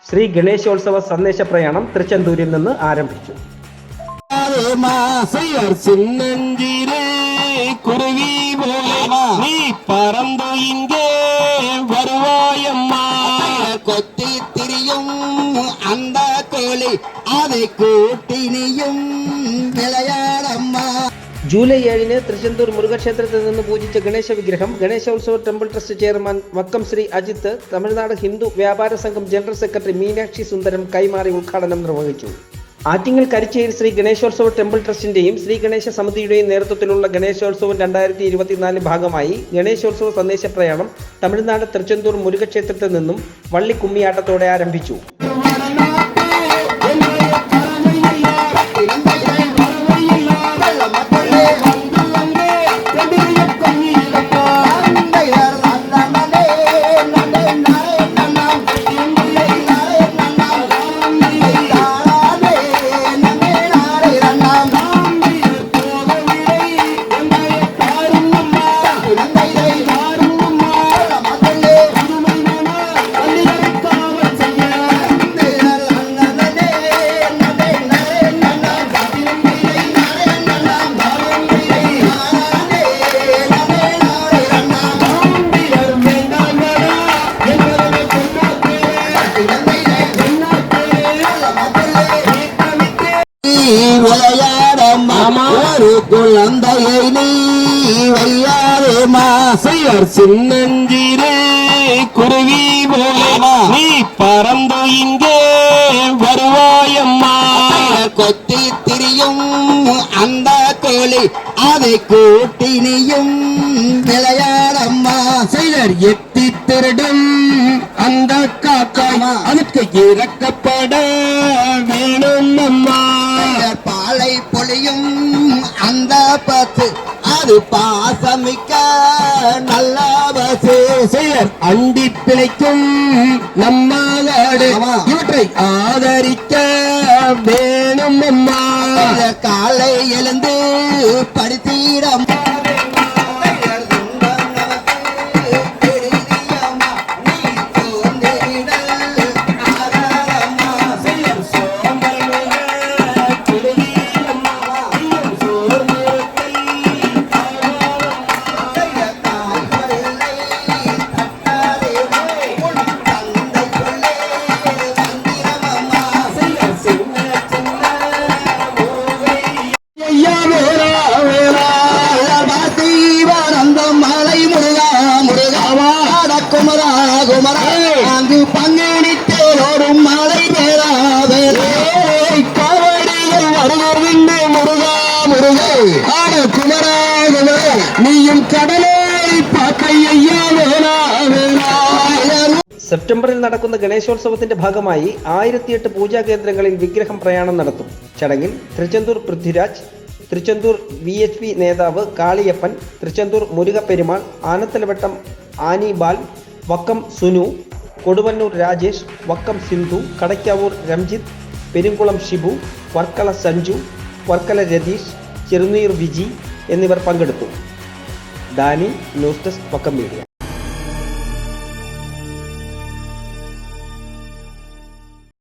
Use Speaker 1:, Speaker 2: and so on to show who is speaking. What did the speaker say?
Speaker 1: ശ്രീ ഗണേശോത്സവ സന്ദേശ പ്രയാണം തൃച്ചെന്തൂരിൽ നിന്ന് ആരംഭിച്ചു.
Speaker 2: കൊത്തിത്തിരിയും അന്ത കോളി അത് കൂട്ടിനിയും വിളയാടമ്മ.
Speaker 1: ജൂലൈ 7 തൃച്ചെന്തൂർ മുരുകക്ഷേത്രത്തിൽ നിന്ന് പൂജിച്ച ഗണേശ വിഗ്രഹം Ganeshotsava temple trust chairman Vakkom Shri Ajith, Tamil Nadu Hindu വ്യാപാര സംഘം ജനറൽ സെക്രട്ടറി മീനാക്ഷി സുന്ദരം കൈമാറി ഉദ്ഘാടനം നിർവഹിച്ചു. ആറ്റിങ്ങൽ കരിച്ചേരി ശ്രീ ഗണേശോത്സവ ടെമ്പിൾ ട്രസ്റ്റിന്റെയും ശ്രീ ഗണേശ സമിതിയുടെയും നേതൃത്വത്തിലുള്ള ഗണേശോത്സവം 2024 ഭാഗമായി ഗണേശോത്സവ സന്ദേശ പ്രയാണം തമിഴ്നാട് തൃച്ചെന്തൂർ മുരുകക്ഷേത്രത്തിൽ നിന്നും വള്ളി കുമ്മിയാട്ടത്തോടെ ആരംഭിച്ചു.
Speaker 2: ஒரு குழந்தையை நீ வையாதே மாசையர் சின்னஞ்சிரே குருவி போல நீ பறந்து இங்கே வருவாயம்மா. கொத்தி திரியும் அந்த கோழி அதை கூட்டினியும் விளையாடம்மா. சிலர் எத்தி திருடும் அந்த காக்காய் அதுக்கு இறக்கப்பட வேணும் அம்மா. பாலை பொழியும் அந்த பத்து அது பாசமிக்க நல்ல பசு. சிலர் அண்டி பிழைக்கும் நம்மாடு இவற்றை ஆதரிக்க வேணும் அம்மா. காலை எழுந்து படித்தீரம் அங்கு பங்கெடுத்தோடும் மலை மேலாவே காவடிகள் வருகின்ற முருகா முருகே ஆட குமரா குமரே நீயும் கடலோடி പാക്കയ്യാ വേണാ വേണാ.
Speaker 1: സെപ്റ്റംബറിൽ നടക്കുന്ന ഗണേശോത്സവത്തിന്റെ ഭാഗമായി 1008 പൂജാ കേന്ദ്രങ്ങളിൽ വിഗ്രഹം പ്രയാണം നടത്തും. ചടങ്ങിൽ തൃച്ചെന്തൂർ പൃഥ്വിരാജ്, തൃച്ചെന്തൂർ VHP നേതാവ് കാളിയപ്പൻ, തൃച്ചെന്തൂർ മുരുക പെരുമാൾ, ആനത്തലവട്ടം ആനി ബാൽ, വക്കം സുനു, കൊടുവന്നൂർ രാജേഷ്, വക്കം സിന്ധു, കടയ്ക്കാവൂർ രംജിത്ത്, പെരുംകുളം ഷിബു, വർക്കല സഞ്ജു, വർക്കല രതീഷ്, ചെറുനീർ വിജി എന്നിവർ പങ്കെടുത്തു. Dani, news desk, Vakkom media.